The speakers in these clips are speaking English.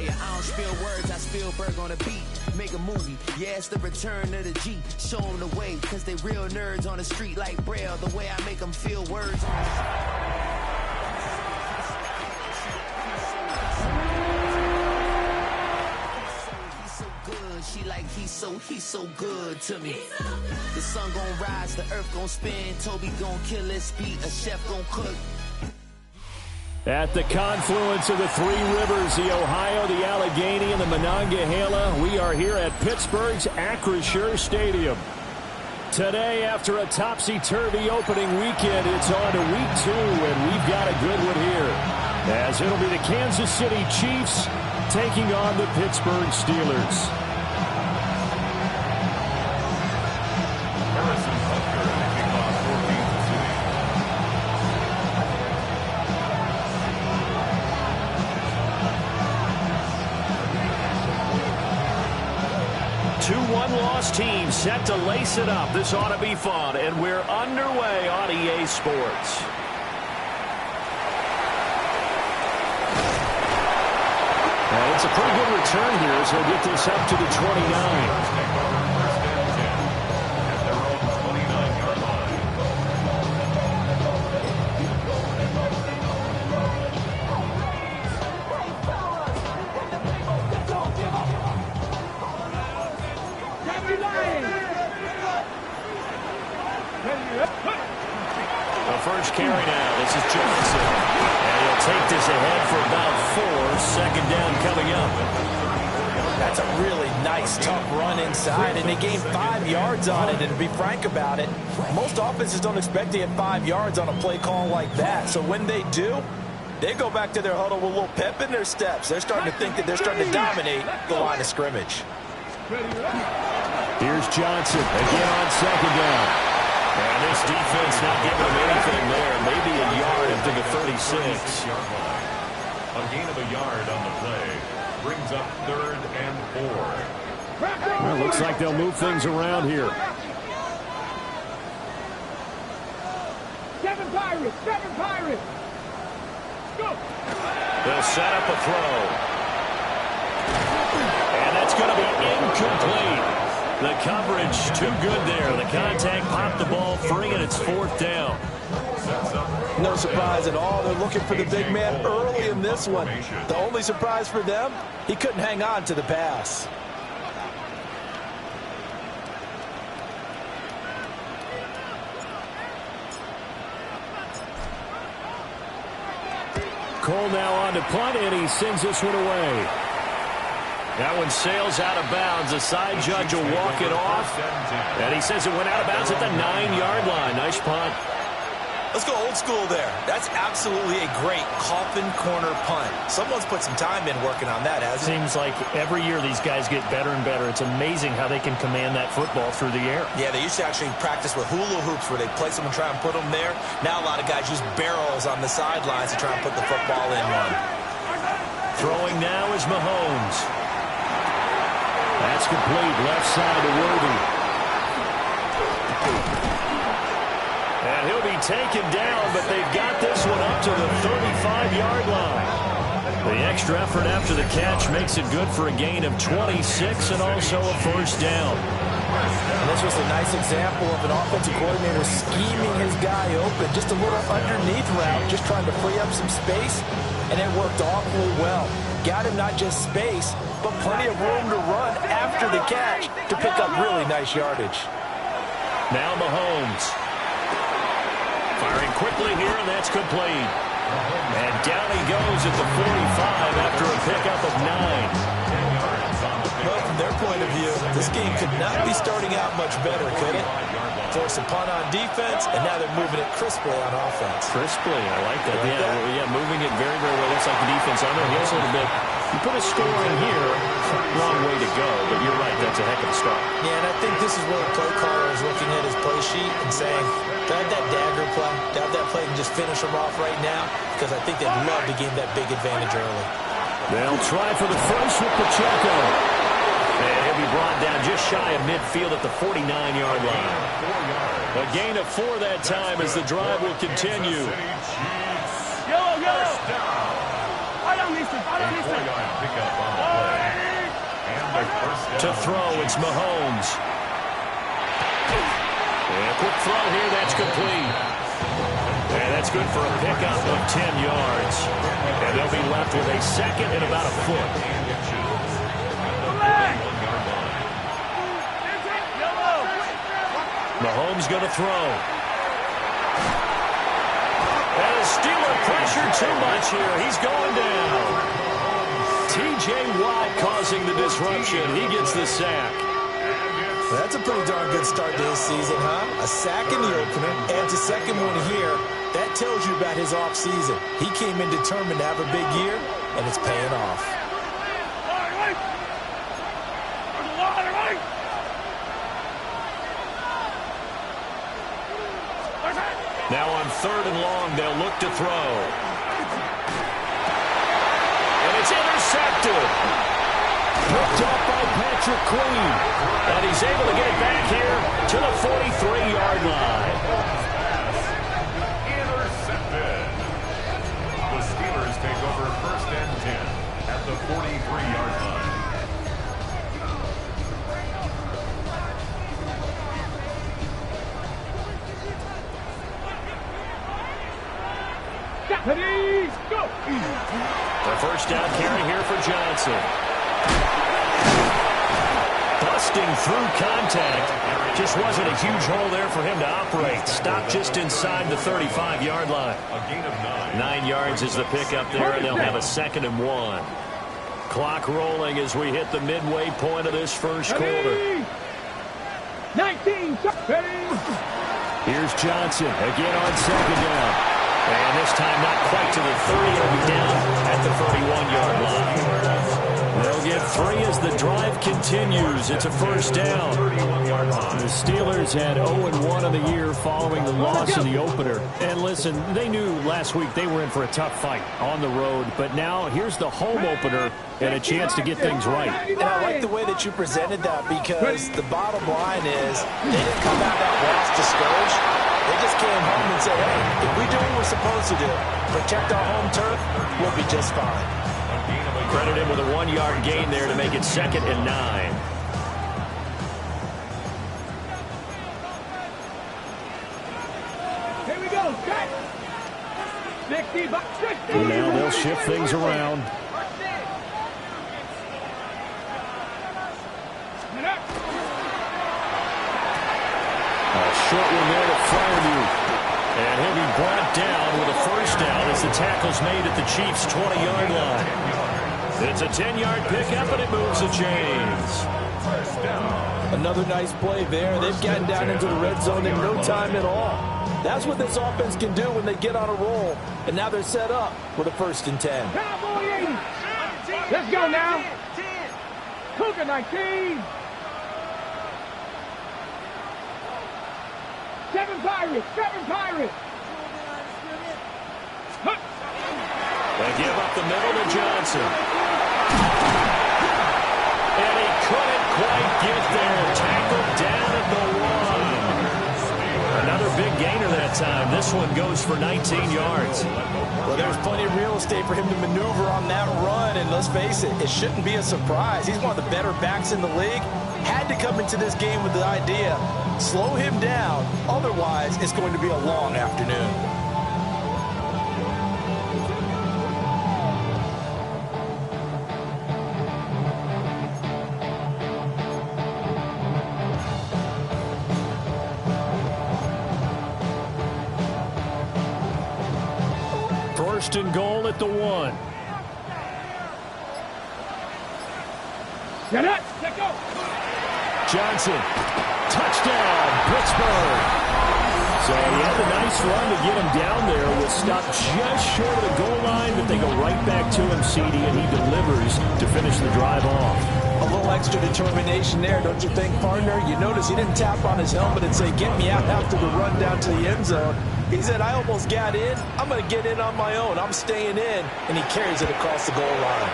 fire. I don't spill words, I Spielberg on a beat. Make a movie, yeah, it's the return of the G. Show them the way, cause they real nerds on the street like Braille. The way I make them feel words on the She like he's so good to me. The sun gon' rise, the earth gon' spin. Toby gon' kill his beat, a chef gon' cook. At the confluence of the three rivers, the Ohio, the Allegheny, and the Monongahela, we are here at Pittsburgh's Acrisure Stadium. Today, after a topsy-turvy opening weekend, it's on to week 2, and we've got a good one here. As it'll be the Kansas City Chiefs taking on the Pittsburgh Steelers. 2-1 loss team set to lace it up. This ought to be fun, and we're underway on EA Sports. And it's a pretty good return here as he'll get this up to the 29. First carry now. This is Johnson. And he'll take this ahead for about 4. Second down coming up. That's a really nice, tough run inside, and they gained 5 yards on it. And to be frank about it, most offenses don't expect to get 5 yards on a play call like that. So when they do, they go back to their huddle with a little pep in their steps. They're starting to think that they're starting to dominate the line of scrimmage. Here's Johnson again on second down. And this defense not giving him anything there. Maybe a yard into the 36. A gain of a yard on the play brings up 3rd and 4. Well, looks like they'll move things around here. Seven Pirates. Go. They'll set up a throw. And that's going to be incomplete. The coverage too good there. The contact popped the ball free, and it's 4th down. No surprise at all. They're looking for the big man early in this one. The only surprise for them, he couldn't hang on to the pass. Cole now on to punt, and he sends this one away. That one sails out of bounds. The side judge will walk it off. And he says it went out of bounds at the 9-yard line. Nice punt. Let's go old school there. That's absolutely a great coffin corner punt. Someone's put some time in working on that, hasn't it? Seems like every year these guys get better and better. It's amazing how they can command that football through the air. Yeah, they used to actually practice with hula hoops where they place them and try and put them there. Now a lot of guys use barrels on the sidelines to try and put the football in one. Throwing now is Mahomes. That's complete. Left side to Worthy. And he'll be taken down, but they've got this one up to the 35-yard line. The extra effort after the catch makes it good for a gain of 26 and also a first down. And this was a nice example of an offensive coordinator scheming his guy open. Just a little underneath route, just trying to free up some space, and it worked awfully well. Got him not just space, but plenty of room to run after the catch to pick up really nice yardage. Now Mahomes. Firing quickly here, and that's complete. And down he goes at the 45 after a pickup of 9. Well, from their point of view, this game could not be starting out much better, could it? Force a punt on defense, and now they're moving it crisply on offense. Crisply, I like that. Yeah, moving it very, very well. Looks like the defense on their heels a little bit. You put a score in here, wrong way to go, but you're right, that's a heck of a start. Yeah, and I think this is where the play caller is looking at his play sheet and saying, grab that dagger play, grab that play and just finish them off right now, because I think they'd love to gain that big advantage early. They'll try for the first with Pacheco. And he'll be brought down just shy of midfield at the 49-yard line. A gain of 4 that time as the drive will continue. Go! I don't miss it. To throw, it's Mahomes. And a quick throw here, that's complete. And that's good for a pickup of 10 yards. And they'll be left with a second and about a foot. Mahomes going to throw. And a Steeler pressure too much here. He's going down. T.J. Watt causing the disruption. He gets the sack. That's a pretty darn good start to his season, huh? A sack in the opener, adds a second one here. That tells you about his offseason. He came in determined to have a big year, and it's paying off. Now on 3rd and long, they'll look to throw. And it's intercepted. Picked up by Patrick Queen. And he's able to get it back here to the 43-yard line. Intercepted. The Steelers take over 1st and 10 at the 43-yard line. Go! The first down carry here for Johnson. Busting through contact. Just wasn't a huge hole there for him to operate. Stopped just inside the 35-yard line. A gain of 9. 9 yards is the pickup there, and they'll have a 2nd and 1. Clock rolling as we hit the midway point of this first quarter. 19. Here's Johnson again on 2nd down. And this time not quite to the 30. It'll be down at the 31-yard line. They'll get 3 as the drive continues. It's a first down. The Steelers had 0-1 in the year following the loss in the opener. And listen, they knew last week they were in for a tough fight on the road. But now here's the home opener and a chance to get things right. And I like the way that you presented that, because the bottom line is they didn't come out that loss discouraged. They just came home and said, hey, if we do what we're supposed to do, protect our home turf, we'll be just fine. Credit him with a 1-yard gain there to make it 2nd and 9. Here we go. 60. And now they'll shift things around. Short one there to Fairview. And he'll be brought down with a first down as the tackle's made at the Chiefs' 20-yard line. It's a 10-yard pickup, and it moves the chains. Another nice play there. They've gotten down into the red zone in no time at all. That's what this offense can do when they get on a roll. And now they're set up with a 1st and 10. Cowboy 80. Let's go now. Cougar 19. 7 Pirates. They give up the middle to Johnson. And he couldn't quite get there. Tackled down at the 1. Another big gainer that time. This one goes for 19 yards. Well, there's plenty of real estate for him to maneuver on that run. And let's face it, it shouldn't be a surprise. He's one of the better backs in the league. Had to come into this game with the idea, slow him down. Otherwise, it's going to be a long afternoon. First and goal at the 1. Get it. Let go. Johnson. Touchdown, Pittsburgh. So he had a nice run to get him down there. Was stopped just short of the goal line, but they go right back to him, CD, and he delivers to finish the drive off. A little extra determination there, don't you think, partner? You notice he didn't tap on his helmet and say, get me out after the run down to the end zone. He said, I almost got in. I'm going to get in on my own. I'm staying in. And he carries it across the goal line.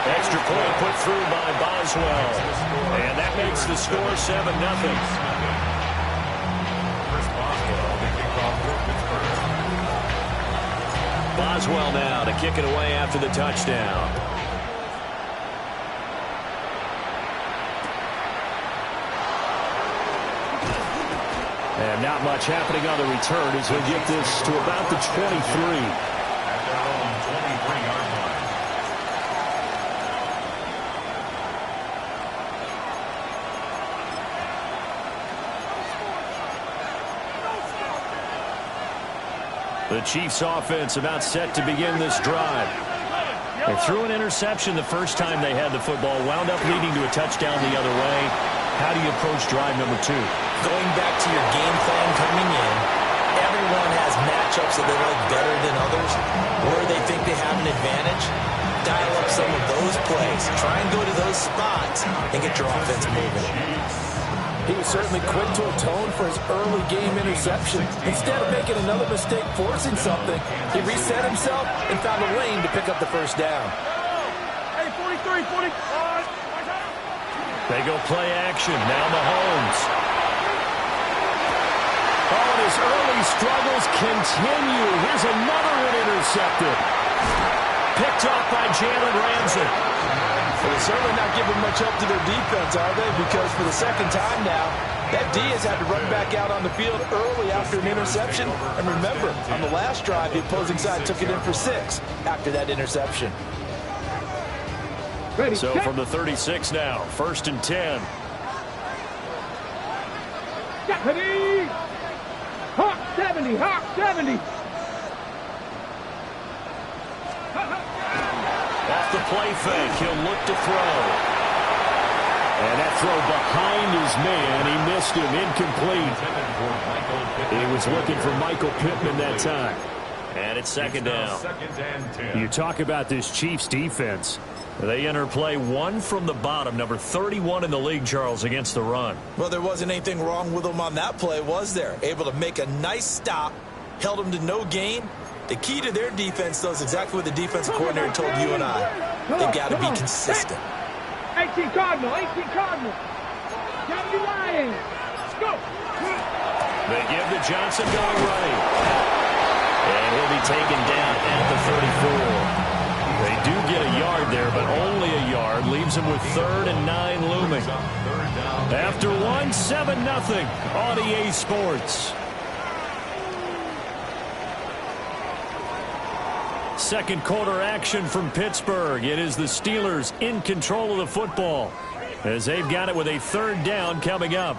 Extra point put through by Boswell. And that makes the score 7-0. Boswell now to kick it away after the touchdown. And not much happening on the return as we get this to about the 23. At their own 23-yard line. The Chiefs offense about set to begin this drive. They threw an interception the first time they had the football, wound up leading to a touchdown the other way. How do you approach drive number 2? Going back to your game plan coming in, everyone has matchups that they like better than others, where they think they have an advantage. Dial up some of those plays. Try and go to those spots and get your offense moving. He was certainly quick to atone for his early game interception. Instead of making another mistake forcing something, he reset himself and found a lane to pick up the first down. Hey, 43, 45. They go play action. Now Mahomes. Oh, and his early struggles continue. Here's another one intercepted. Picked off by Jalen Ramsey. Well, they're certainly not giving much help to their defense, are they? Because for the second time now, that D has had to run back out on the field early after an interception. And remember, on the last drive, the opposing side took it in for 6 after that interception. Ready, So set. from the 36 now, 1st and 10. Ready. Hawk 70, Hawk 70. Off the play fake, he'll look to throw. And that throw behind his man, he missed him, incomplete. He was looking for Michael Pittman that time. And it's second down. 2nd and 10. You talk about this Chiefs defense. They enter play 1 from the bottom, number 31 in the league, Charles, against the run. Well, there wasn't anything wrong with them on that play, was there? Able to make a nice stop, held them to no gain. The key to their defense, though, is exactly what the defensive coordinator told you and I. They've got to be consistent. 18 Cardinal, 18 Cardinal. Gotta be Lions. Let's go. They give to Johnson going right. And he'll be taken down at the 34. They do get a yard there, but only a yard. Leaves them with 3rd and 9 looming. After 1, 7-0 on EA Sports. Second quarter action from Pittsburgh. It is the Steelers in control of the football as they've got it with a 3rd down coming up.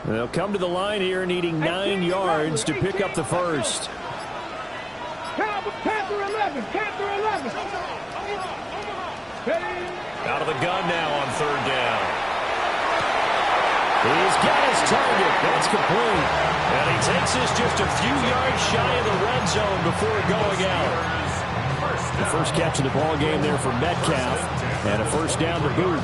They'll come to the line here needing 9 yards to pick up the first. Panther 11, Panther 11. Hey. Out of the gun now on 3rd down. He's got his target. That's complete. And he takes this just a few yards shy of the red zone before going out. The first catch of the ball game there for Metcalf. And a first down to boot.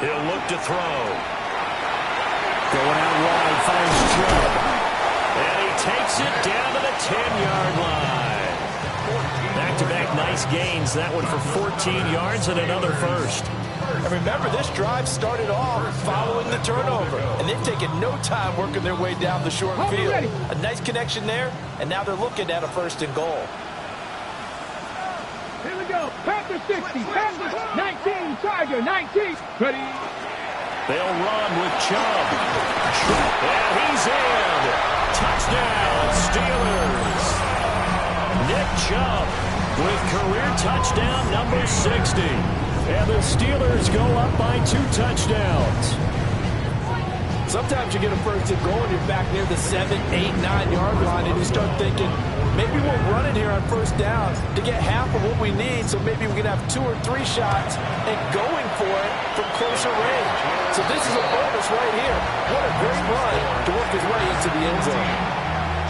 He'll look to throw. Going out wide, finds Chubb. And he takes it down to the 10-yard line. Back-to-back nice gains. That one for 14 yards and another first. And remember, this drive started off following the turnover. And they've taken no time working their way down the short field. A nice connection there, and now they're looking at a 1st and goal. Here we go. Panther 60, Panther 19, Tiger 19. Ready. They'll run with Chubb. And he's in. Touchdown, Steelers. Nick Chubb with career touchdown number 60. And the Steelers go up by 2 touchdowns. Sometimes you get a 1st and goal and you're back near the 7, 8, 9-yard line, and you start thinking, maybe we'll run it here on 1st down to get half of what we need, so maybe we can have 2 or 3 shots and going for it from closer range. So this is a bonus right here. What a great run to work his way into the end zone.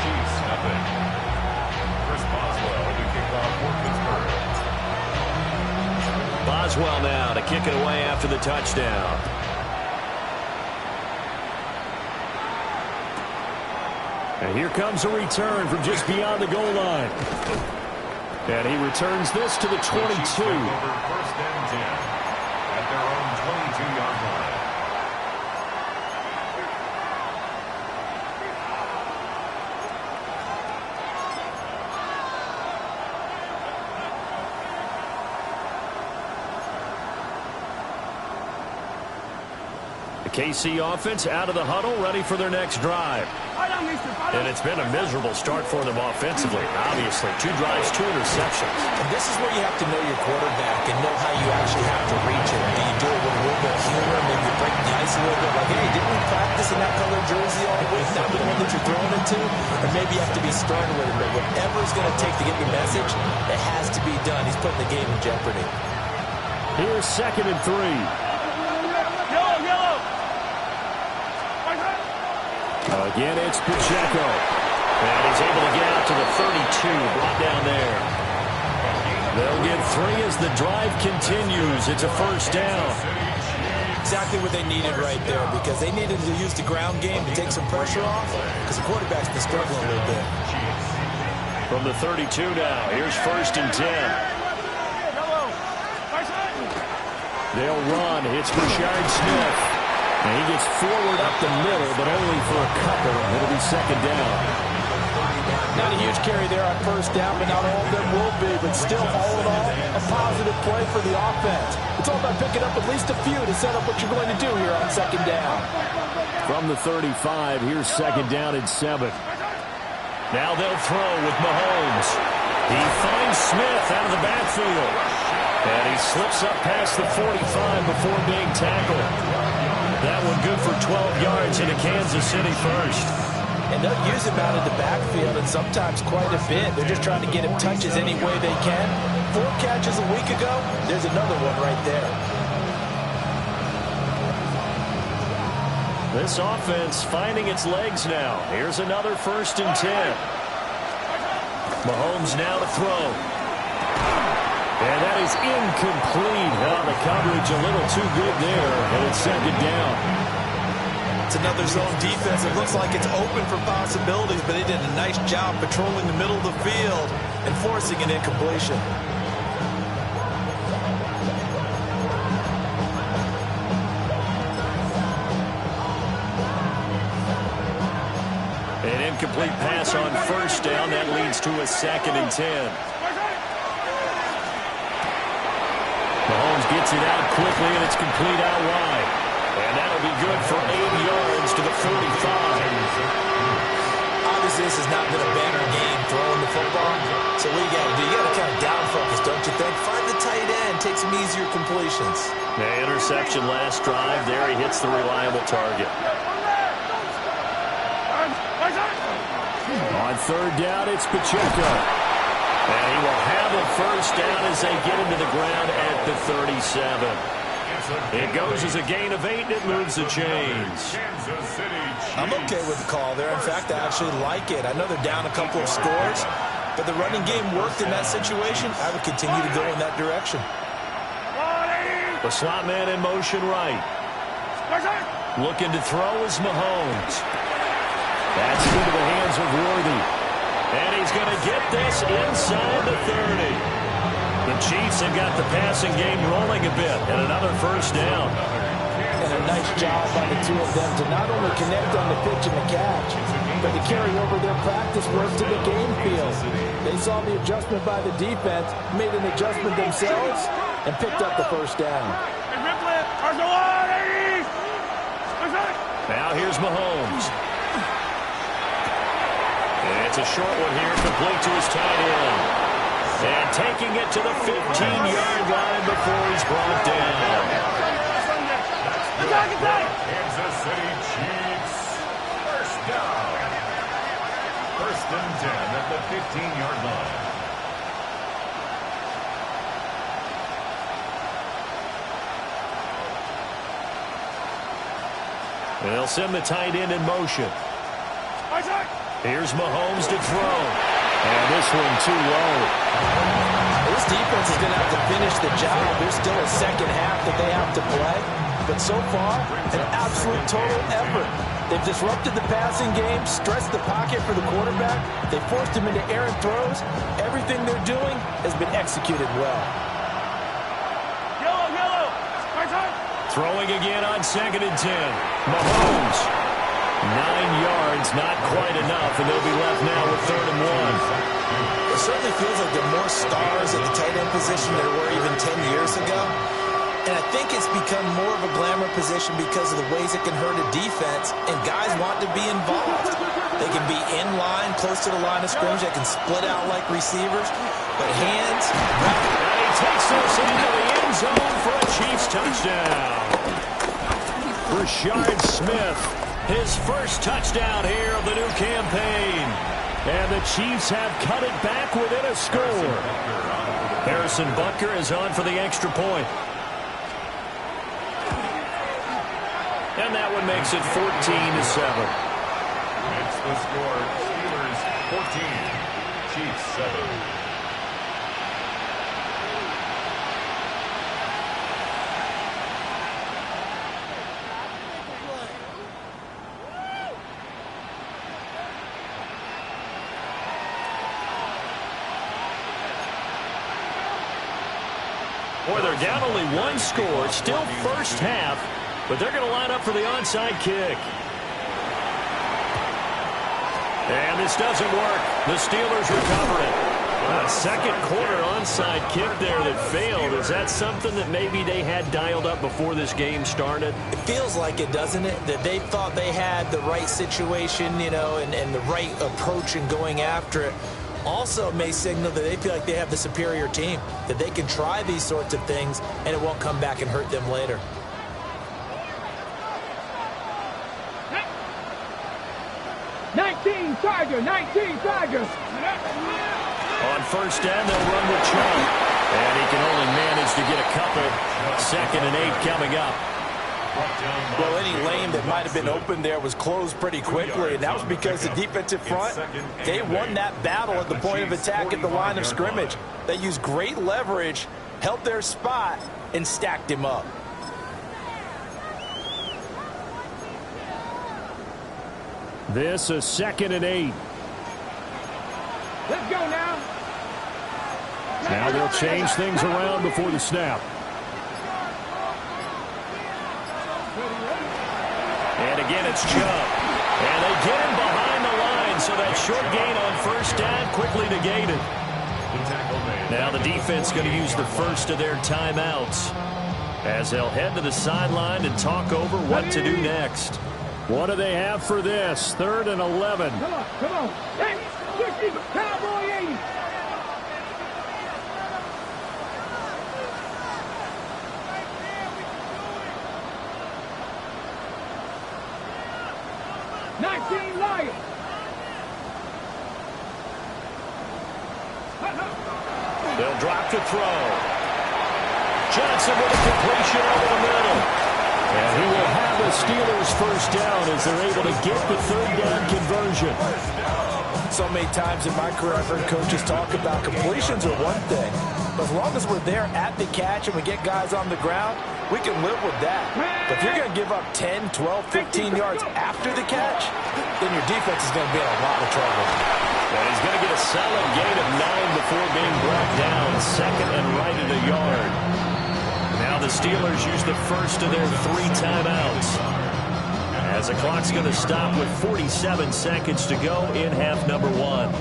Chiefs, nothing. Chris Boswell to kick off for Pittsburgh. Boswell now to kick it away after the touchdown. And here comes a return from just beyond the goal line. And he returns this to the 22. First and 10 at their own 22-yard line. KC offense out of the huddle, ready for their next drive. And it's been a miserable start for them offensively. Obviously, 2 drives, 2 interceptions. And this is where you have to know your quarterback and know how you actually have to reach him. Do you do it with a little bit of humor, maybe break the ice a little bit, like, hey, didn't we practice in that color jersey all week? Not the one that you're throwing it to? Or maybe you have to be stern with it. But whatever it's going to take to get your message, it has to be done. He's putting the game in jeopardy. Here's 2nd and 3. Again, it's Pacheco. And he's able to get out to the 32, brought down there. They'll get 3 as the drive continues. It's a first down. Exactly what they needed right there, because they needed to use the ground game to take some pressure off, because the quarterback's been struggling a little bit. From the 32 now, here's 1st and 10. They'll run. It's Rashard Smith. And he gets forward up the middle, but only for a couple. It'll be 2nd down. Not a huge carry there on first down, but not all of them will be. But still, all in all, a positive play for the offense. It's all about picking up at least a few to set up what you're going to do here on 2nd down. From the 35, here's 2nd down and 7. Now they'll throw with Mahomes. He finds Smith out of the backfield. And he slips up past the 45 before being tackled. That one good for 12 yards into Kansas City first. And they'll use him out of the backfield, and sometimes quite a bit. They're just trying to get him touches any way they can. 4 catches a week ago, there's another one right there. This offense finding its legs now. Here's another 1st and 10. Mahomes now to throw. And that is incomplete. The coverage a little too good there, and it's 2nd down. It's another zone defense. It looks like it's open for possibilities, but they did a nice job patrolling the middle of the field and forcing an incompletion. An incomplete pass on 1st down. That leads to a 2nd and 10. Mahomes gets it out quickly, and it's complete out wide. And that'll be good for 8 yards to the 45. Obviously, this has not been a banner game throwing the football. So what you got to do? You got to kind of down focus, don't you think? Find the tight end, take some easier completions. The interception last drive. There he hits the reliable target. On 3rd down, it's Pacheco. And he will have a first down as they get him to the ground at the 37. It goes as a gain of 8, and it moves the chains. I'm okay with the call there. In fact, I actually like it. I know they're down a couple of scores, but the running game worked in that situation. I would continue to go in that direction. The slot man in motion right. Looking to throw is Mahomes. That's into the hands of Worthy. And he's going to get this inside the 30. The Chiefs have got the passing game rolling a bit, and another first down. And a nice job by the 2 of them to not only connect on the pitch and the catch, but to carry over their practice work to the game field. They saw the adjustment by the defense, made an adjustment themselves, and picked up the first down. Now here's Mahomes. It's a short one here, complete to his tight end. And taking it to the 15-yard line before he's brought down. Kansas City Chiefs. First down. 1st and 10 at the 15-yard line. They'll send the tight end in motion. Here's Mahomes to throw. And this one too low. This defense is going to have to finish the job. There's still a second half that they have to play. But so far, an absolute total effort. They've disrupted the passing game, stretched the pocket for the quarterback. They forced him into errant throws. Everything they're doing has been executed well. Yellow. Throwing again on 2nd and 10. Mahomes. 9 yards, not quite enough, and they'll be left now with 3rd and 1. It certainly feels like there are more stars at the tight end position than there were even 10 years ago. And I think it's become more of a glamour position because of the ways it can hurt a defense, and guys want to be involved. They can be in line, close to the line of scrimmage. They can split out like receivers. But hands, and he takes this into the end zone for a Chiefs touchdown. Rashard Smith, his first touchdown here of the new campaign. And the Chiefs have cut it back within a score. Harrison Butker is on for the extra point. And that one makes it 14-7. It's the score. Steelers 14, Chiefs 7. Boy, they're down only one score. Still first half. But they're going to line up for the onside kick. And this doesn't work. The Steelers recover it. A second quarter onside kick there that failed. Is that something that maybe they had dialed up before this game started? it feels like it, doesn't it? That they thought they had the right situation, you know, and the right approach in going after it. Also may signal that they feel like they have the superior team, that they can try these sorts of things and it won't come back and hurt them later. 19 Chargers. On first down, they'll run with Chubb. And he can only manage to get a couple. 2nd and 8 coming up. Well, any lane that might have been open there was closed pretty quickly, and that was because the defensive front, they won that battle at the point of attack at the line of scrimmage. They used great leverage, held their spot, and stacked him up. This is 2nd and 8. Let's go now. Now they'll change things around before the snap. And again, it's Chubb. And they get him behind the line, so that short gain on first down quickly negated. Now the defense going to use the first of their timeouts as they'll head to the sideline and talk over what to do next. What do they have for this? 3rd and 11. Come on. Hey, Cowboy 80. Lions. They'll drop to throw. Johnson with a completion over the middle. And he will have the Steelers first down as they're able to get the 3rd down conversion. So many times in my career I've heard coaches talk about completions are one thing. But as long as we're there at the catch and we get guys on the ground, we can live with that. But if you're going to give up 10, 12, 15 yards after the catch, then your defense is going to be in a lot of trouble. And he's going to get a solid gain of 9 before being brought down. 2nd and right at a yard. Now the Steelers use the first of their 3 timeouts. As the clock's going to stop with 47 seconds to go in half number 1.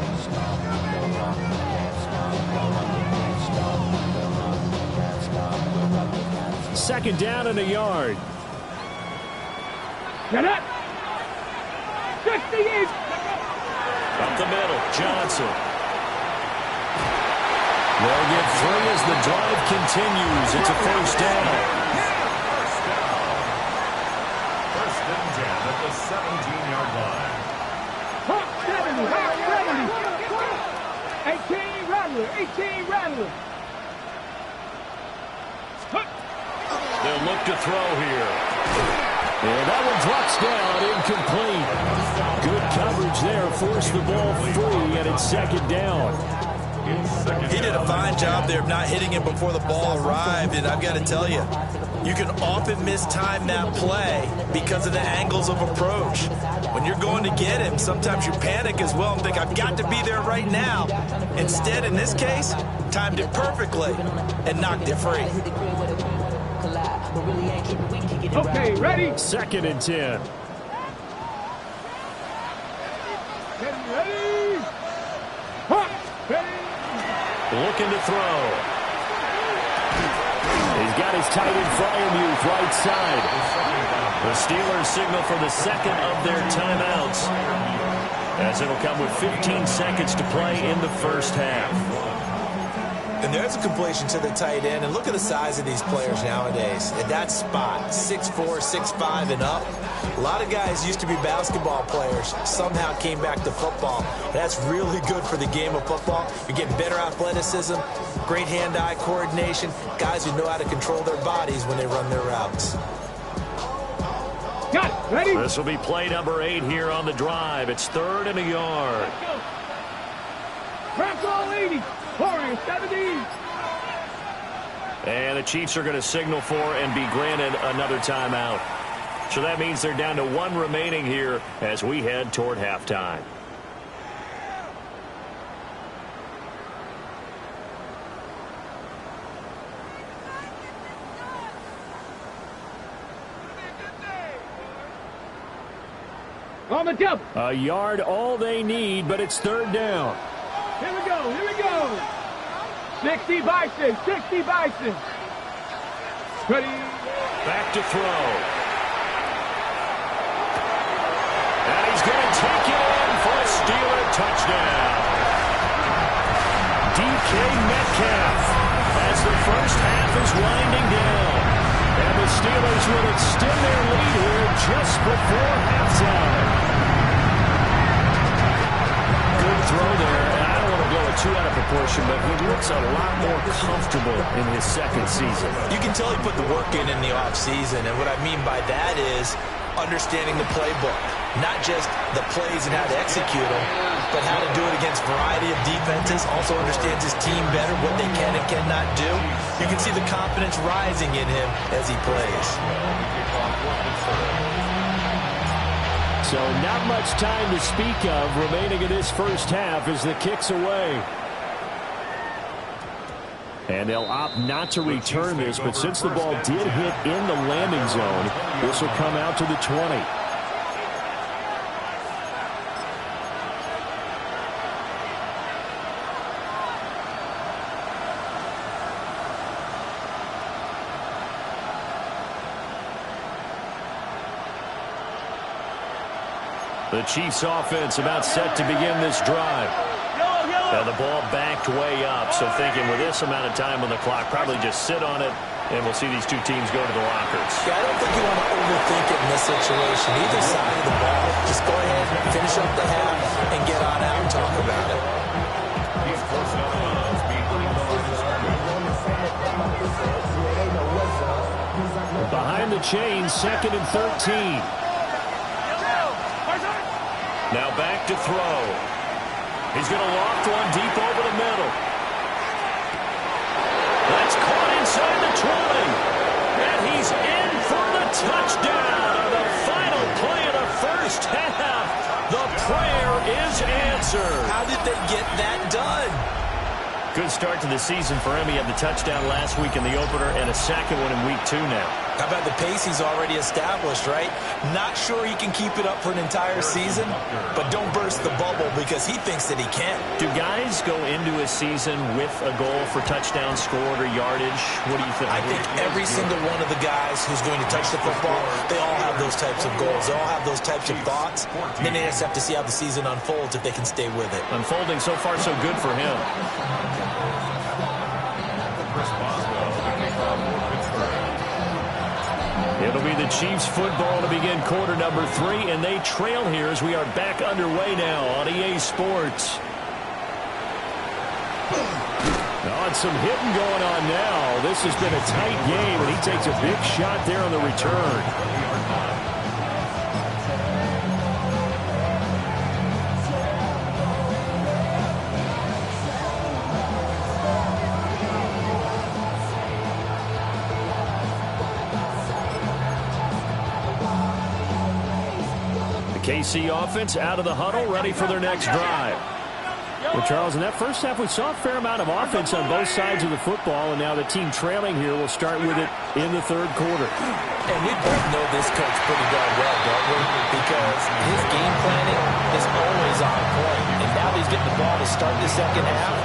Second down and a yard. Get up. 68. Up the middle, Johnson. They'll get 3 as the drive continues. It's a first down. First and 10 at the 17-yard line. Hot 70. 18 Rattler. They'll look to throw here. And that one drops down incomplete. Good coverage there there forced the ball free, and it's second down. He did a fine job there of not hitting him before the ball arrived, and I've got to tell you, you can often mistime that play because of the angles of approach. When you're going to get him, sometimes you panic as well and think, I've got to be there right now. Instead, in this case, timed it perfectly and knocked it free. Okay, ready? Second and 10. Ready? Hop, ready? Looking to throw. He's got his tight end Freiermuth right side. The Steelers signal for the second of their timeouts, as it'll come with 15 seconds to play in the first half. And there's a completion to the tight end. And look at the size of these players nowadays. At that spot, 6'4", 6'5", and up. A lot of guys used to be basketball players, somehow came back to football. That's really good for the game of football. You're getting better athleticism, great hand-eye coordination, guys who know how to control their bodies when they run their routes. Got it. Ready? This will be play number 8 here on the drive. It's 3rd and a yard. Press all 80. 70. And the Chiefs are going to signal for and be granted another timeout. So that means they're down to 1 remaining here as we head toward halftime. On the double. A yard all they need, but it's 3rd down. Here we go. Here we go. 60 Bison. 60 Bison. Ready? Back to throw. And he's going to take it in for a Steeler touchdown. DK Metcalf as the first half is winding down. And the Steelers will extend their lead here just before halftime. Good throw there. And I don't want to blow it too out of proportion, but he looks a lot more comfortable in his second season. You can tell he put the work in the offseason, and what I mean by that is understanding the playbook. Not just the plays and how to execute them, but how to do it against a variety of defenses. Also understands his team better, what they can and cannot do. You can see the confidence rising in him as he plays. So not much time to speak of remaining in this first half as the kick's away. And they'll opt not to return this, but since the ball did hit in the landing zone, this will come out to the 20. The Chiefs offense about set to begin this drive. Now the ball backed way up, so thinking with this amount of time on the clock, probably just sit on it, and we'll see these two teams go to the lockers. Yeah, I don't think you want to overthink it in this situation. Either side of the ball, just go ahead, finish up the half, and get on out and talk about it. Behind the chains, 2nd and 13. Now back to throw. He's going to loft one deep over the middle. That's caught inside the 20. And he's in for the touchdown on the final play of the first half. The prayer is answered. How did they get that done? Good start to the season for him. He had the touchdown last week in the opener and a second one in week 2 now. How about the pace he's already established, right? Not sure he can keep it up for an entire season, but don't burst the bubble because he thinks that he can. Do guys go into a season with a goal for touchdowns scored or yardage? What do you think? I think every single one of the guys who's going to touch the football, they all have those types of goals. They all have those types of thoughts. And then they just have to see how the season unfolds if they can stay with it. Unfolding so far so good for him. It'll be the Chiefs football to begin quarter number 3, and they trail here as we are back underway now on EA Sports. And some hitting going on now. This has been a tight game, and he takes a big shot there on the return. KC offense out of the huddle, ready for their next drive. Well, Charles, in that first half, we saw a fair amount of offense on both sides of the football, and now the team trailing here will start with it in the third quarter. And we both know this coach pretty darn well, don't we? Because his game planning is always on point. And now he's getting the ball to start the second half.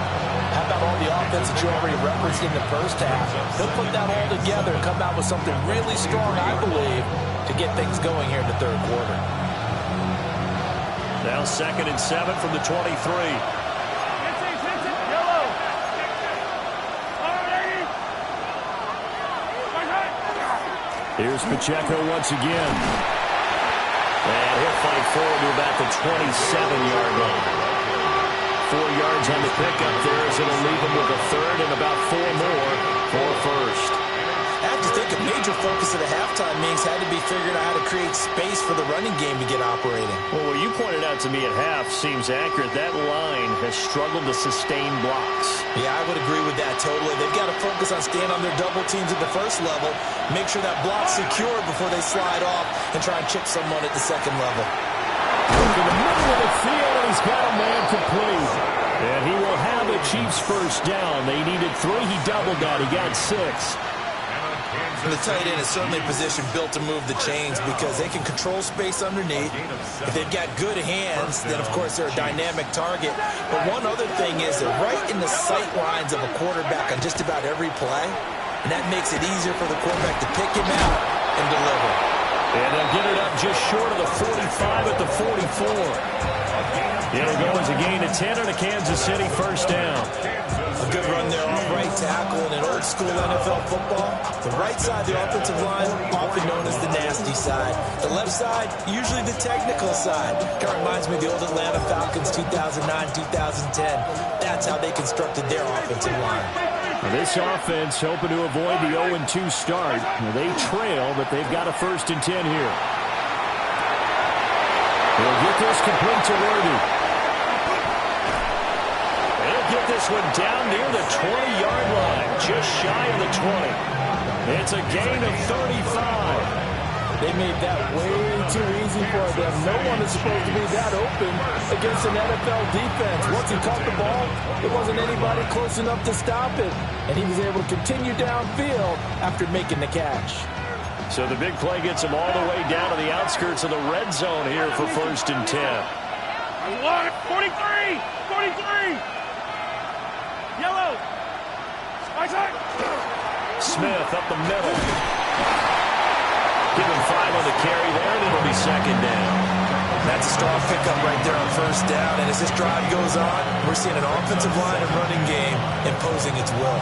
How about all the offense that you already referenced in the first half? He'll put that all together and come out with something really strong, I believe, to get things going here in the third quarter. Now 2nd and 7 from the 23. Here's Pacheco once again. And he'll fight forward to about the 27-yard line. 4 yards on the pickup there as it'll leave him with a third and about 4 more for first. I have to think a major focus of the halftime means had to be figuring out how to create space for the running game to get operating. Well, what you pointed out to me at half seems accurate. That line has struggled to sustain blocks. Yeah, I would agree with that totally. They've got to focus on staying on their double teams at the first level, make sure that block's secure before they slide off and try and chip someone at the second level. In the middle of the field, and he's got a man complete. And he will have the Chiefs first down. They needed 3. He doubled that. He got 6. The tight end is certainly a position built to move the chains because they can control space underneath. If they've got good hands, then of course they're a dynamic target. But one other thing is they're right in the sight lines of a quarterback on just about every play. And that makes it easier for the quarterback to pick him out and deliver. And they'll get it up just short of the 45 at the 44. It'll go as a gain of 10 on a Kansas City first down. A good run there off right tackle in an old-school NFL football. The right side, the offensive line, often known as the nasty side. The left side, usually the technical side. Kind of reminds me of the old Atlanta Falcons 2009-2010. That's how they constructed their offensive line. Now this offense hoping to avoid the 0-2 start. Now they trail, but they've got a 1st and 10 here. They'll get this complete to Worthy. They'll get this one down near the 20-yard line, just shy of the 20. It's a gain of 35. They made that way too easy for them. No one is supposed to be that open against an NFL defense. Once he caught the ball, there wasn't anybody close enough to stop it. And he was able to continue downfield after making the catch. So the big play gets him all the way down to the outskirts of the red zone here for 1st and 10. 43! 43! Yellow! Right side! Smith up the middle. Give him 5 on the carry there, and it'll be 2nd down. That's a strong pickup right there on first down. And as this drive goes on, we're seeing an offensive line and running game imposing its will.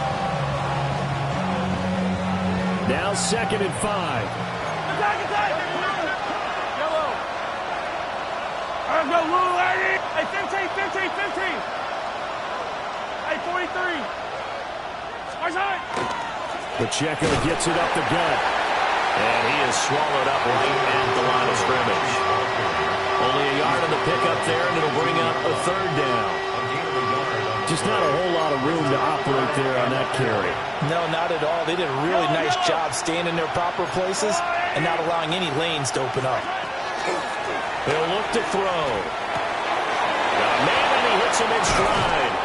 Now 2nd and 5. Attack! Yellow! Let's go, Lou, lady! Hey, 15! Hey, 43! Right side! Pacheco gets it up the gut. And he is swallowed up right at the line of scrimmage. Only a yard on the pickup there, and it'll bring up a 3rd down. Just not a whole lot of room to operate there on that carry. No, not at all. They did a really nice job staying in their proper places and not allowing any lanes to open up. He'll look to throw. Man, and he hits him in stride.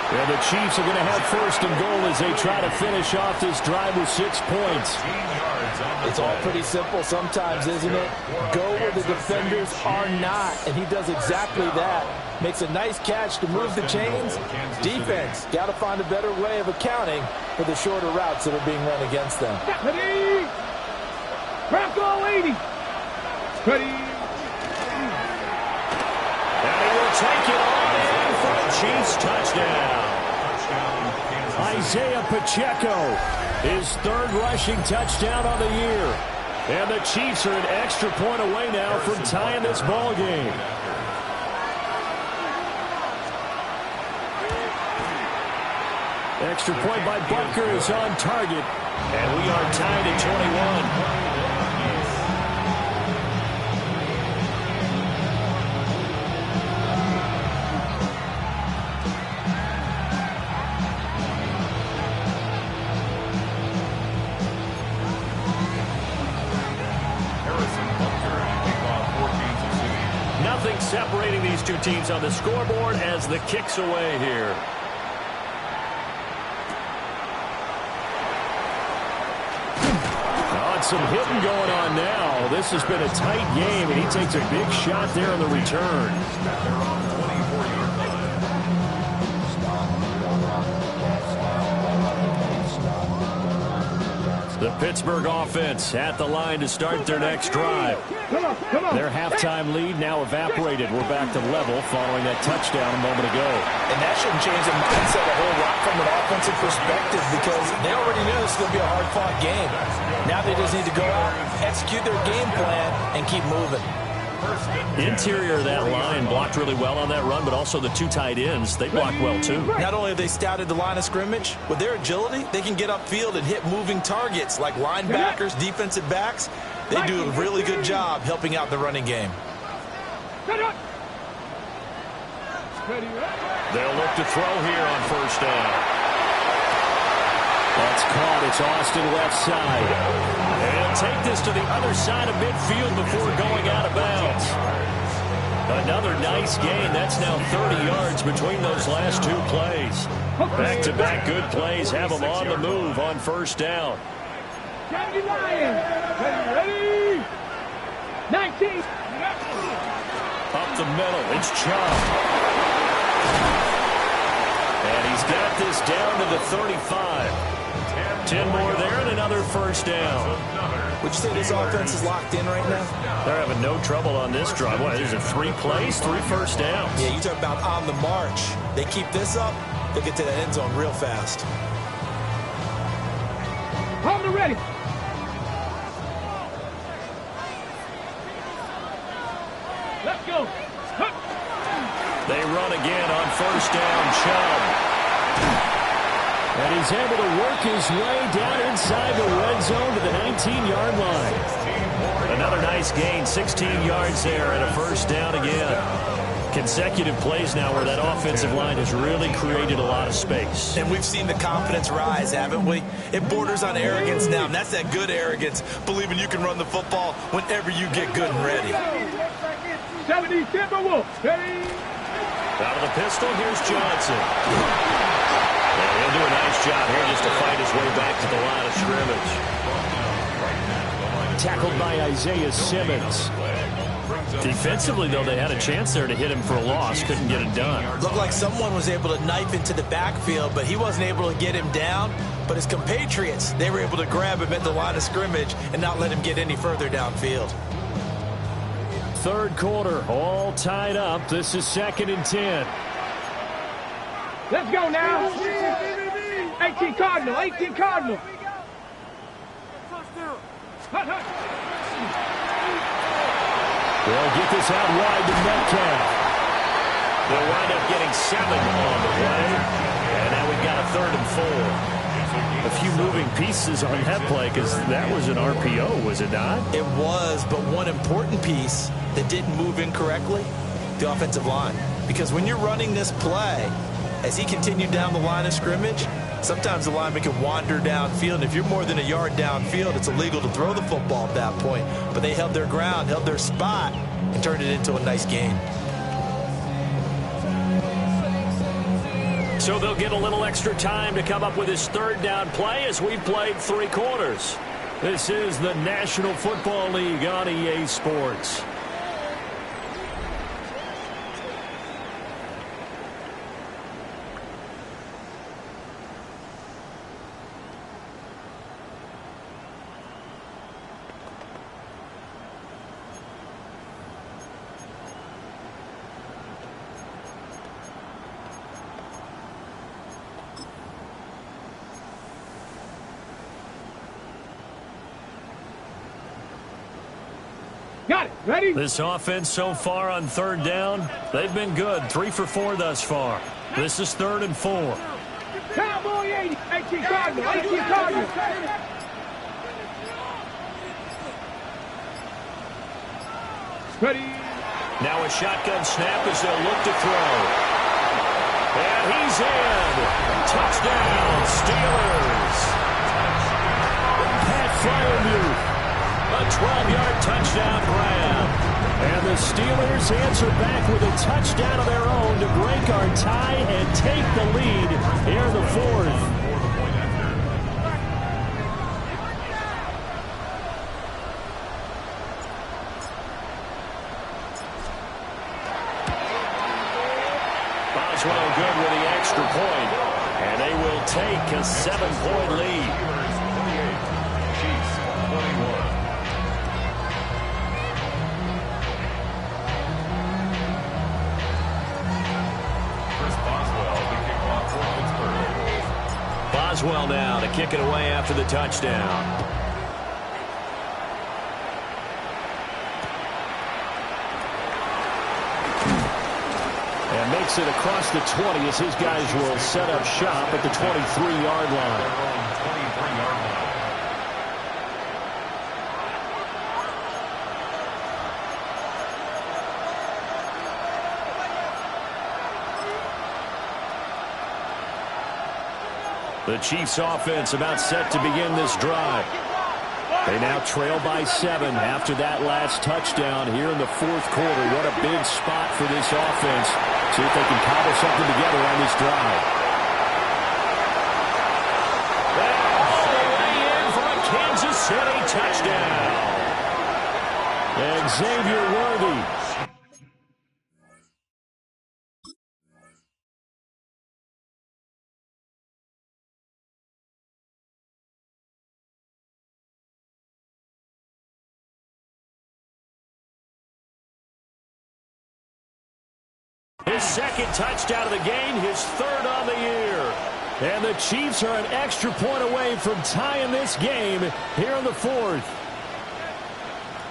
And the Chiefs are going to have 1st and goal as they try to finish off this drive with 6 points. It's all pretty simple sometimes, isn't it? Go where the defenders are not, and he does exactly that. Makes a nice catch to move the chains. Defense, got to find a better way of accounting for the shorter routes that are being run against them. Ready! Grab goal, lady! Ready! And he will take it all in for a Chiefs touchdown. Isaiah Pacheco, his 3rd rushing touchdown on the year. And the Chiefs are an extra point away now from tying this ball game. Extra point by Butker is on target. And we are tied at 21. Nothing separating these two teams on the scoreboard as the kick's away here. Some hitting going on now. This has been a tight game, and he takes a big shot there in the return. The Pittsburgh offense at the line to start their next drive. Their halftime lead now evaporated. We're back to level following that touchdown a moment ago. And that shouldn't change the mindset a whole lot from an offensive perspective because they already knew this was going to be a hard-fought game. Now they just need to go out, execute their game plan, and keep moving. Interior of that line blocked really well on that run, but also the two tight ends, they blocked well too. Not only have they scouted the line of scrimmage, with their agility, they can get upfield and hit moving targets like linebackers, defensive backs. They do a really good job helping out the running game. They'll look to throw here on first down. That's caught. It's Austin left side. And take this to the other side of midfield before going out of bounds. Another nice gain. That's now 30 yards between those last two plays. Back-to-back good plays have them on the move on first down. Ready? 19. Up the middle. It's Chubb. And he's got this down to the 35. 10 more there and another first down. Would you say this offense is locked in right now? They're having no trouble on this drive. What, is it 3 plays, 3 first downs? Yeah, you talk about on the march. They keep this up, they'll get to the end zone real fast. Hold the ready. Let's go. They run again on first down. Chubb. And he's able to work his way down inside the red zone to the 19-yard line. Another nice gain, 16 yards there and a first down again. Consecutive plays now where that offensive line has really created a lot of space. And we've seen the confidence rise, haven't we? It borders on arrogance now, and that's that good arrogance, believing you can run the football whenever you get good and ready. 70 Timberwolves. Ready? Out of the pistol, here's Johnson. And he'll do a nice job here just to fight his way back to the line of scrimmage. Tackled by Isaiah Simmons. Defensively, though, they had a chance there to hit him for a loss. Couldn't get it done. Looked like someone was able to knife into the backfield, but he wasn't able to get him down. But his compatriots, they were able to grab him at the line of scrimmage and not let him get any further downfield. Third quarter, all tied up. This is 2nd and 10. Let's go now. 18 Cardinal. 18 Cardinal. They'll get this out wide to Metcalf. They'll wind up getting 7 on the play. And now we've got a 3rd and 4. A few moving pieces on that play because that was an RPO, was it not? It was, but one important piece that didn't move incorrectly, the offensive line. Because when you're running this play, as he continued down the line of scrimmage, sometimes the lineman can wander downfield. And if you're more than a yard downfield, it's illegal to throw the football at that point. But they held their ground, held their spot, and turned it into a nice gain. So they'll get a little extra time to come up with his 3rd down play as we've played 3 quarters. This is the National Football League on EA Sports. Got it. Ready? This offense so far on 3rd down, they've been good. 3 for 4 thus far. This is 3rd and 4. Cowboy 80. 18 Cardinal. 18 Cardinal. Ready? Now a shotgun snap as they'll look to throw. And he's in. Touchdown, Steelers. Pat Freiermuth. A 12-yard touchdown grab. And the Steelers answer back with a touchdown of their own to break our tie and take the lead here in the fourth. Boswell good with the extra point, and they will take a 7-point lead. Chiefs 21. Chris Boswell, the kickoff for Pittsburgh. Boswell now to kick it away after the touchdown. And makes it across the 20 as his guys will set up shop at the 23-yard line. 23-yard line. The Chiefs offense about set to begin this drive. They now trail by 7 after that last touchdown here in the fourth quarter. What a big spot for this offense. See if they can cobble something together on this drive. All the way in for a Kansas City touchdown. Xavier Worthy. His second touchdown of the game, his third on the year. And the Chiefs are an extra point away from tying this game here in the fourth.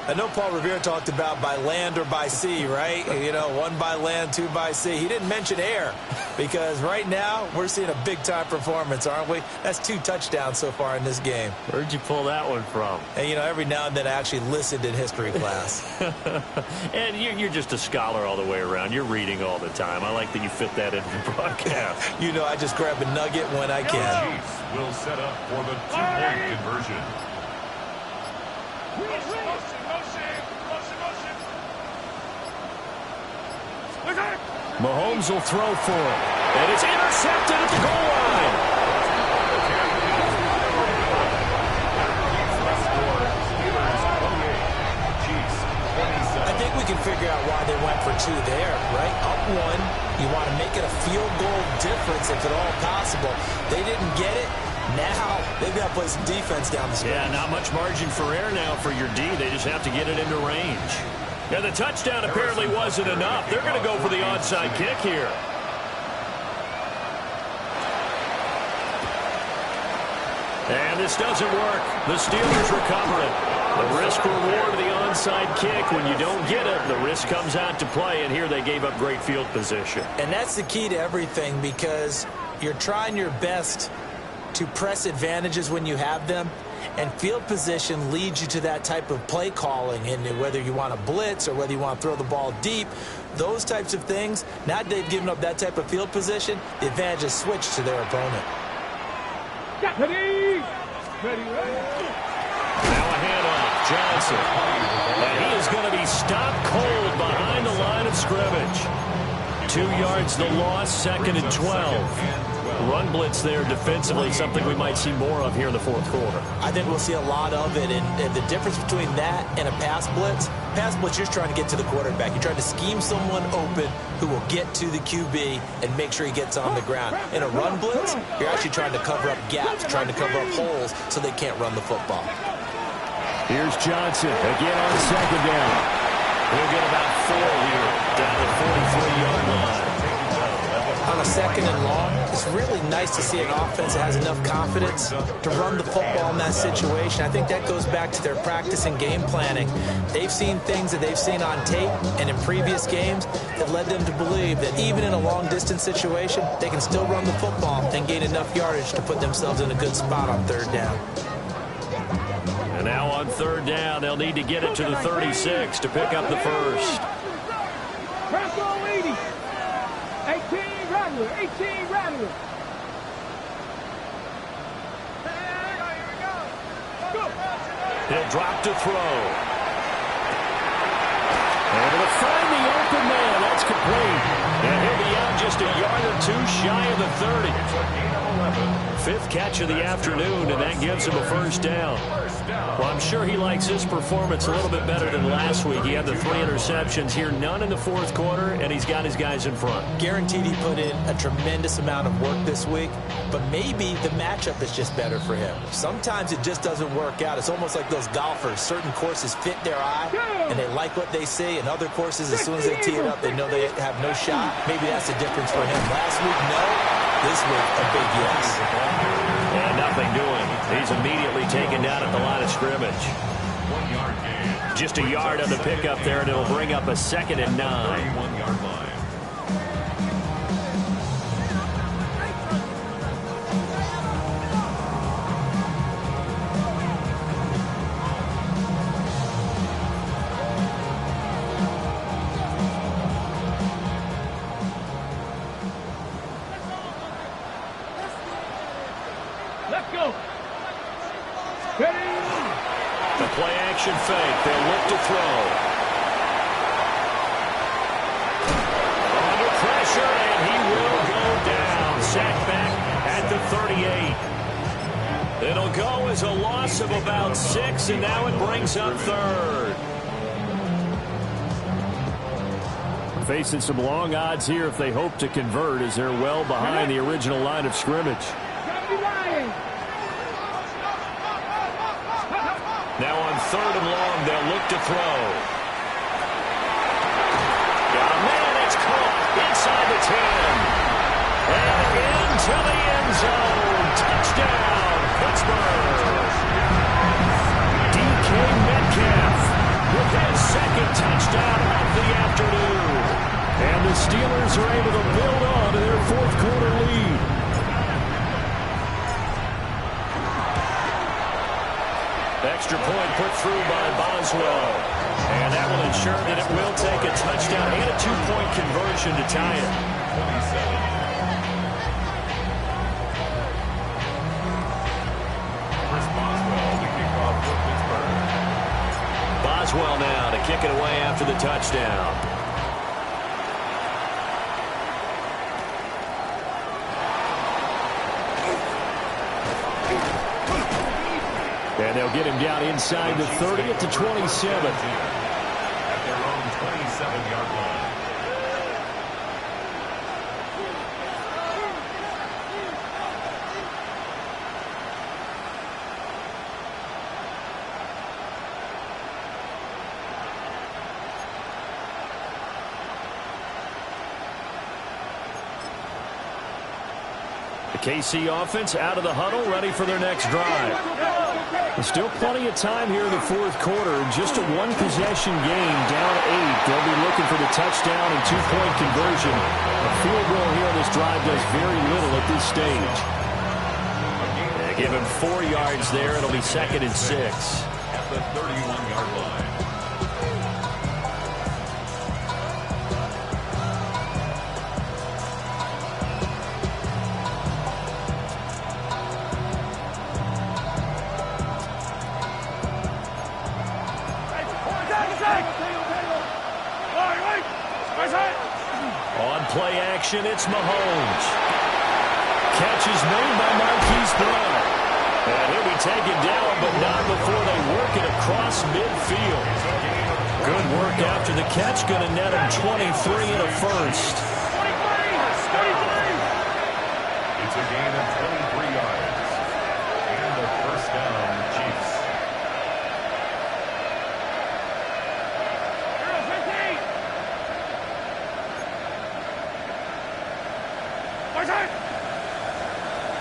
I know Paul Revere talked about by land or by sea, right? You know, 1 by land, 2 by sea. He didn't mention air because right now we're seeing a big-time performance, aren't we? That's 2 touchdowns so far in this game. Where'd you pull that one from? And, you know, every now and then I actually listened in history class. And you're just a scholar all the way around. You're reading all the time. I like that you fit that into the broadcast. You know, I just grab a nugget when I can. Chiefs will set up for the 2-point conversion. Mahomes will throw for it. And it's intercepted at the goal line. I think we can figure out why they went for 2 there, right? Up 1, you want to make it a field goal difference if at all possible. They didn't get it. Now they've got to play some defense down the stretch. Yeah, not much margin for error now for your D. They just have to get it into range. And the touchdown apparently wasn't enough. They're going to go for the onside kick here. And this doesn't work. The Steelers recover it. The risk-reward of the onside kick. When you don't get it, the risk comes out to play, and here they gave up great field position. And that's the key to everything because you're trying your best to press advantages when you have them. And field position leads you to that type of play calling, and whether you want to blitz or whether you want to throw the ball deep, those types of things, now that they've given up that type of field position, the advantage is switched to their opponent. Ready. Now a handoff, Johnson. And he is going to be stopped cold behind the line of scrimmage. 2 yards the loss, 2nd and 12. Run blitz there defensively, something we might see more of here in the fourth quarter. I think we'll see a lot of it, and the difference between that and a pass blitz, you're just trying to get to the quarterback. You're trying to scheme someone open who will get to the QB and make sure he gets on the ground. In a run blitz, you're actually trying to cover up gaps, trying to cover up holes so they can't run the football. Here's Johnson again on 2nd down. He'll get about 4 here down the 43-yard line. On a 2nd and long, it's really nice to see an offense that has enough confidence to run the football in that situation. I think that goes back to their practice and game planning. They've seen things that they've seen on tape and in previous games that led them to believe that even in a long-distance situation, they can still run the football and gain enough yardage to put themselves in a good spot on 3rd down. And now on 3rd down, they'll need to get it to the 36 to pick up the first. Press on 80. 18 Rattler. He'll drop to throw. Able to find the open man. That's complete. And he'll be out just a yard or two shy of the 30. Fifth catch of the afternoon, and that gives him a first down. Well, I'm sure he likes his performance a little bit better than last week. He had the 3 interceptions here, none in the fourth quarter, and he's got his guys in front. Guaranteed he put in a tremendous amount of work this week, but maybe the matchup is just better for him. Sometimes it just doesn't work out. It's almost like those golfers. Certain courses fit their eye, and they like what they see, and other courses, as soon as they tee it up, they know they have no shot. Maybe that's the difference for him. Last week, no. This week, a big yes. And nothing doing. He's immediately taken down at the line of scrimmage. 1 yard gain. Just a yard on the pickup there, and it'll bring up a 2nd and 9. 1 yard line. Let's go. Ready? The play action fake. They'll look to throw. Under pressure, and he will go down. Sacked back at the 38. It'll go as a loss of about 6, and now it brings up 3rd. Facing some long odds here if they hope to convert, as they're well behind the original line of scrimmage. Now on 3rd and long, they'll look to throw. Got a man, it's caught inside the 10. And into the end zone. Touchdown, Pittsburgh. DK Metcalf with his 2nd touchdown of the afternoon. And the Steelers are able to build on to their 4th quarter lead. Extra point put through by Boswell. And that will ensure that it will take a touchdown and a 2-point conversion to tie it. 27. Chris Boswell, the kickoff for Pittsburgh. Boswell now to kick it away after the touchdown. And they'll get him down inside the 30 at the 27. At their own 27-yard line. The KC offense out of the huddle, ready for their next drive. There's still plenty of time here in the fourth quarter. Just a 1-possession game, down 8. They'll be looking for the touchdown and 2-point conversion. A field goal here on this drive does very little at this stage. Give him 4 yards there. It'll be 2nd and 6. At the 31-yard line. On play action, it's Mahomes. Catch is made by Marquise Brown. And he'll be taken down, but not before they work it across midfield. Good work after the catch. Going to net him 23 and a first. It's a gain of 23 yards. And a first down, Chiefs.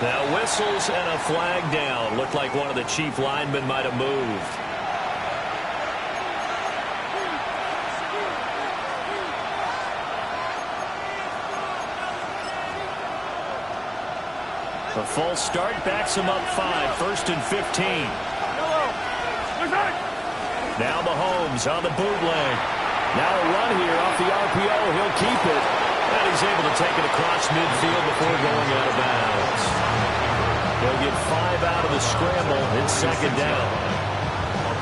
Now whistles and a flag down. Looked like one of the Chief linemen might have moved. A false start backs him up 5. 1st and 15. Now Mahomes on the bootleg. Now a run here off the RPO. He'll keep it. And he's able to take it across midfield before going out of bounds. They'll get 5 out of the scramble. It's 2nd down.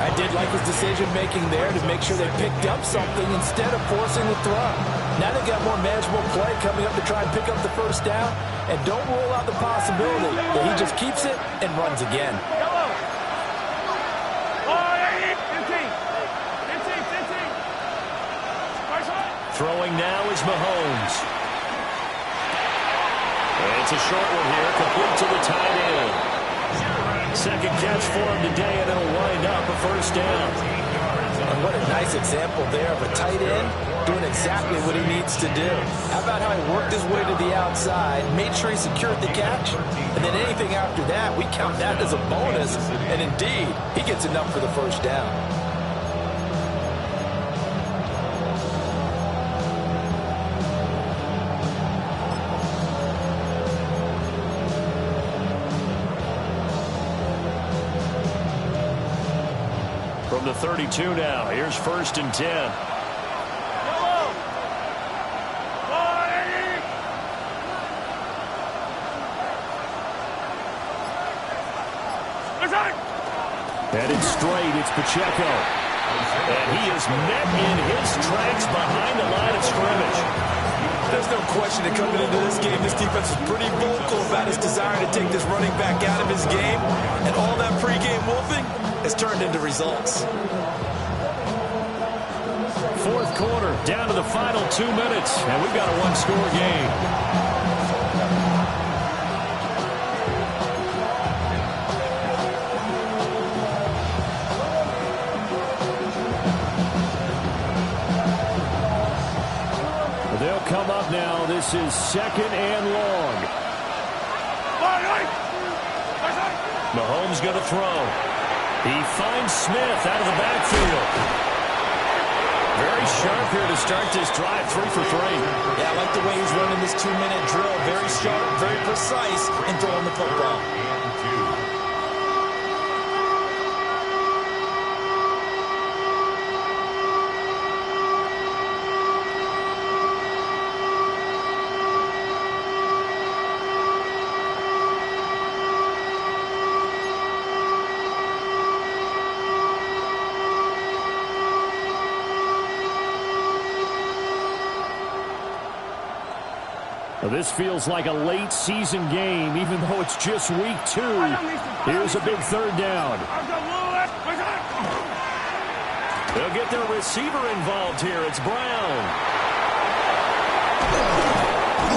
I did like his decision-making there to make sure they picked up something instead of forcing the throw. Now they've got more manageable play coming up to try and pick up the first down, and don't rule out the possibility that he just keeps it and runs again. Throwing now is Mahomes. And it's a short one here, complete to the tight end. Second catch for him today, and it'll wind up a first down. And what a nice example there of a tight end doing exactly what he needs to do. How about how he worked his way to the outside, made sure he secured the catch, and then anything after that, we count that as a bonus. And indeed, he gets enough for the first down. From the 32 now, here's 1st and 10. Headed straight, it's Pacheco. And he is met in his tracks behind the line of scrimmage. There's no question that coming into this game, this defense is pretty vocal about his desire to take this running back out of his game. And all that pregame wolfing has turned into results. Fourth quarter, down to the final 2 minutes, and we've got a one-score game. They'll come up now. This is 2nd and long. Mahomes going to throw. He finds Smith out of the backfield. Very sharp here to start this drive, 3 for 3. Yeah, I like the way he's running this 2-minute drill. Very sharp, very precise in throwing the football. This feels like a late season game, even though it's just week 2. Here's a big 3rd down. They'll get their receiver involved here. It's Brown.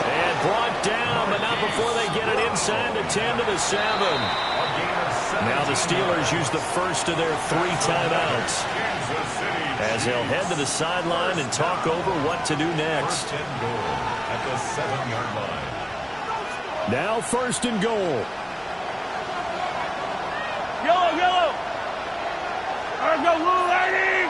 And brought down, but not before they get it inside the 10 to the 7. Now the Steelers use the first of their 3 timeouts, as they'll head to the sideline and talk over what to do next. At the 7-yard line. Now 1st and goal. Yellow. Let's go, little lady.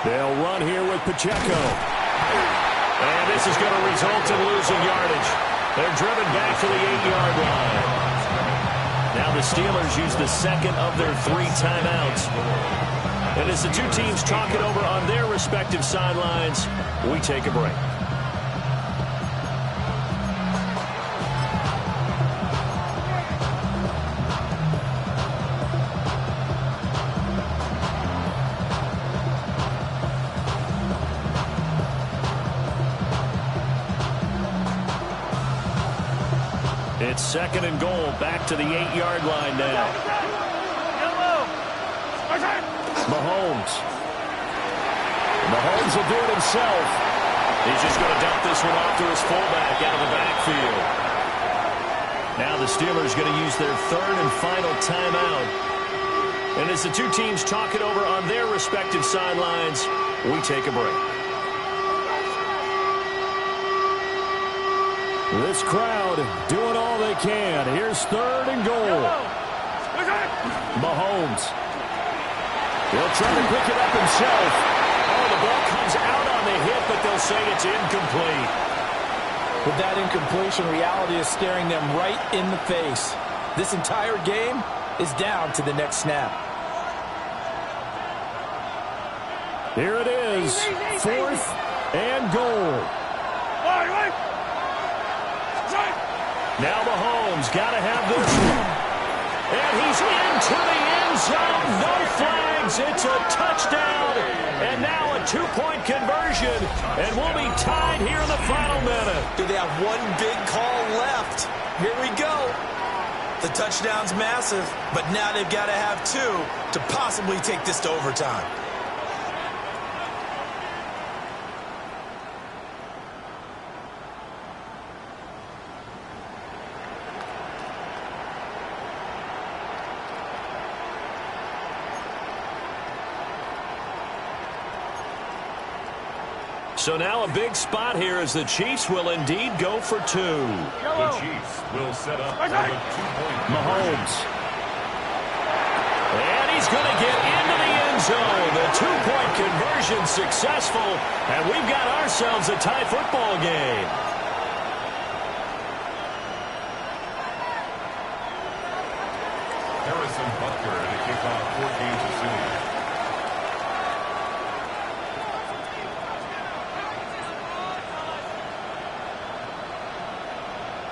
They'll run here with Pacheco. And this is going to result in losing yardage. They're driven back to the 8-yard line. Now the Steelers use the second of their 3 timeouts. And as the 2 teams talk it over on their respective sidelines, we take a break. It's 2nd and goal, back to the 8-yard line now. Mahomes will do it himself. He's just going to dump this one off to his fullback out of the backfield. Now the Steelers going to use their 3rd and final timeout. And as the 2 teams talk it over on their respective sidelines, we take a break. This crowd doing all they can. Here's 3rd and goal. Mahomes. He'll try to pick it up himself. Oh, the ball comes out on the hit, but they'll say it's incomplete. With that incompletion, reality is staring them right in the face. This entire game is down to the next snap. Here it is, 4th and goal. Now Mahomes got to have this one. And he's into the end zone. No flags. It's a touchdown. And now a two-point conversion. And we'll be tied here in the final minute. Do they have one big call left? Here we go. The touchdown's massive, but now they've got to have two to possibly take this to overtime. So now a big spot here as the Chiefs will indeed go for two. The Chiefs will set up for the two-point Mahomes. And he's going to get into the end zone. The two-point conversion successful. And we've got ourselves a tie football game. Harrison Butker to kick off Fort Kansas City.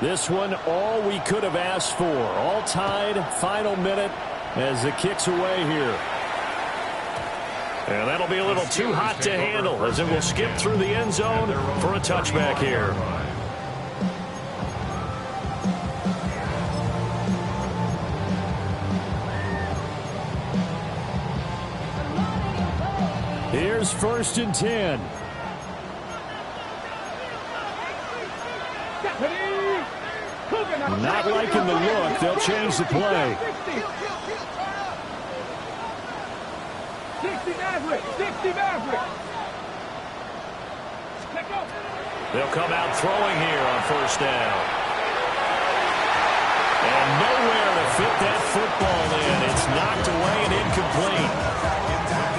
This one, all we could have asked for. All tied, final minute as the kick's away here. And that'll be a little too hot to handle as it will skip through the end zone for a touchback here. Here's 1st and 10. Not liking the look. They'll change the play. 60 Maverick. 60 Maverick. They'll come out throwing here on 1st down. And nowhere to fit that football in. It's knocked away and incomplete.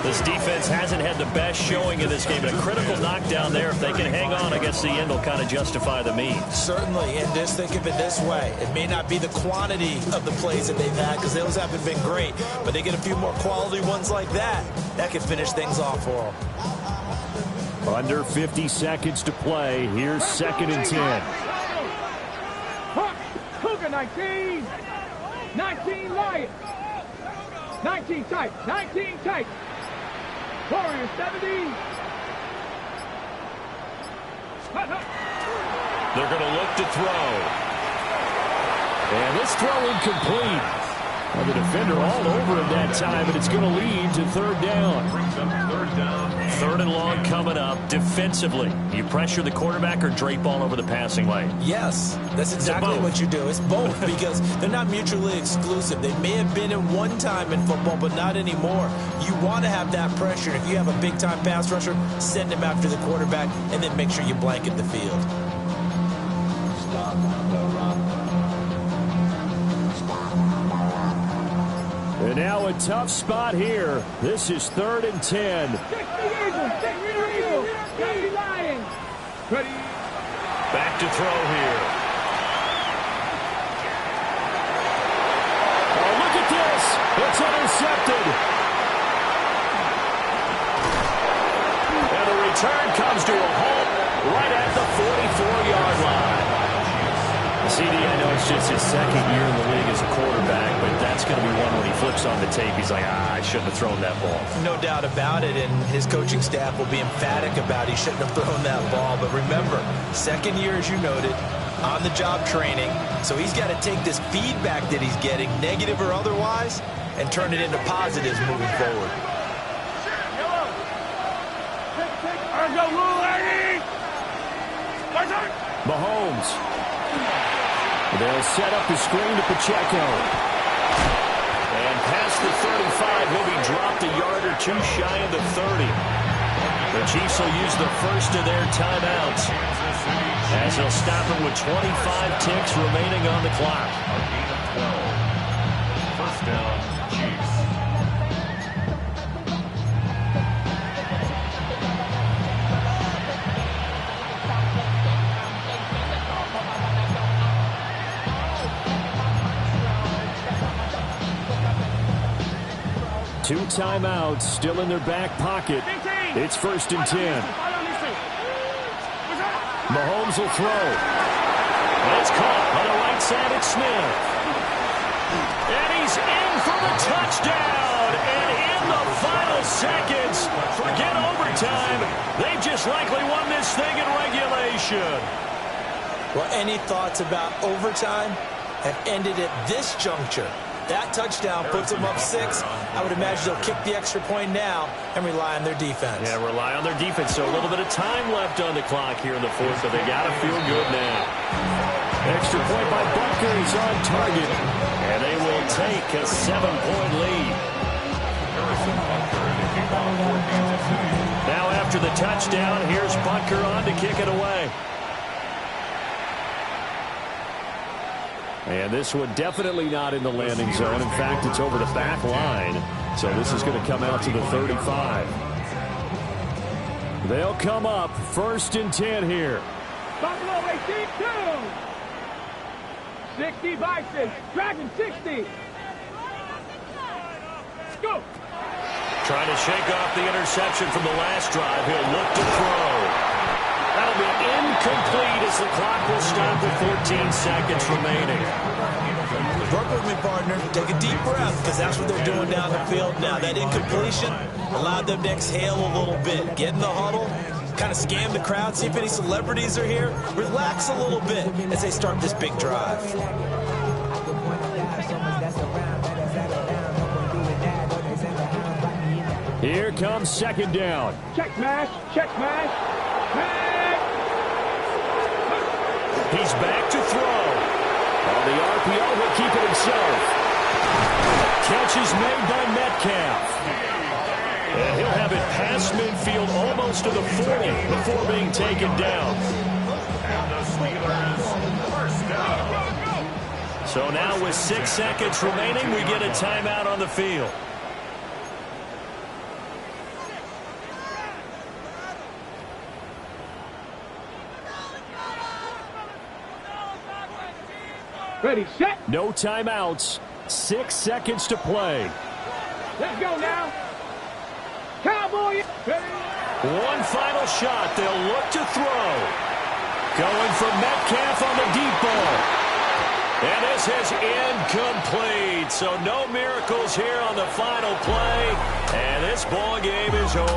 This defense hasn't had the best showing in this game, but a critical knockdown there. If they can hang on, I guess the end will kind of justify the means. Certainly, and just think of it this way. It may not be the quantity of the plays that they've had because those haven't been great, but they get a few more quality ones like that. That can finish things off for them. Under 50 seconds to play. Here's 2nd and 10. Cougar 19. 19 Lions. 19 tight. 19 tight. Warriors 70. They're going to look to throw. And this throw incomplete. Well, the defender all over him that time, and it's going to lead to 3rd down. Brings up 3rd down. 3rd and long coming up. Defensively, you pressure the quarterback or drape all over the passing lane? Yes, that's exactly what you do. It's both because they're not mutually exclusive. They may have been in one time in football, but not anymore. You want to have that pressure. If you have a big-time pass rusher, send him after the quarterback, and then make sure you blanket the field. And now a tough spot here. This is 3rd and 10. 60 Eagles. 60 Eagles. 60 Lions. Ready. Back to throw here. Oh, look at this. It's intercepted. And the return comes to a halt right at the 44-yard line. CD, I know it's just his 2nd year in the league as a quarterback, but that's going to be one when he flips on the tape. He's like, I shouldn't have thrown that ball. No doubt about it, and his coaching staff will be emphatic about he shouldn't have thrown that ball. But remember, 2nd year, as you noted, on-the-job training. So he's got to take this feedback that he's getting, negative or otherwise, and turn it into positives moving forward. Mahomes. They'll set up the screen to Pacheco. And past the 35, he'll be dropped a yard or two shy of the 30. The Chiefs will use the first of their timeouts as they'll stop him with 25 ticks remaining on the clock. 1st down, Chiefs. Two timeouts still in their back pocket. It's 1st and 10. Mahomes will throw. And it's caught on the right side. It's Smith. And he's in for the touchdown. And in the final seconds, forget overtime. They just likely won this thing in regulation. Well, any thoughts about overtime have ended at this juncture. That touchdown puts them up 6. I would imagine they'll kick the extra point now and rely on their defense. Yeah, rely on their defense. So a little bit of time left on the clock here in the fourth, but they got to feel good now. Extra point by Butker is on target, and they will take a 7-point lead. Now after the touchdown, here's Butker on to kick it away. And this one definitely not in the landing zone. In fact, it's over the back line. So this is going to come out to the 35. They'll come up 1st and 10 here. Buffalo 18-2. 60 Bison. Dragon 60. Go. Trying to shake off the interception from the last drive. He'll look to throw. That'll be incomplete as the clock will stop with 14 seconds remaining. Work with me, partner. Take a deep breath, because that's what they're doing down the field now. That incompletion allowed them to exhale a little bit. Get in the huddle, kind of scan the crowd, see if any celebrities are here. Relax a little bit as they start this big drive. Here comes 2nd down. Check smash. Check smash. He's back to throw. On the RPO, he'll keep it himself. Catch is made by Metcalf. And he'll have it past midfield almost to the 40 before being taken down. And the Steelers, 1st down. So now with 6 seconds remaining, we get a timeout on the field. Ready, set. No timeouts. 6 seconds to play. Let's go now. Cowboy. One final shot. They'll look to throw. Going for Metcalf on the deep ball. And this is incomplete. So no miracles here on the final play. And this ball game is over.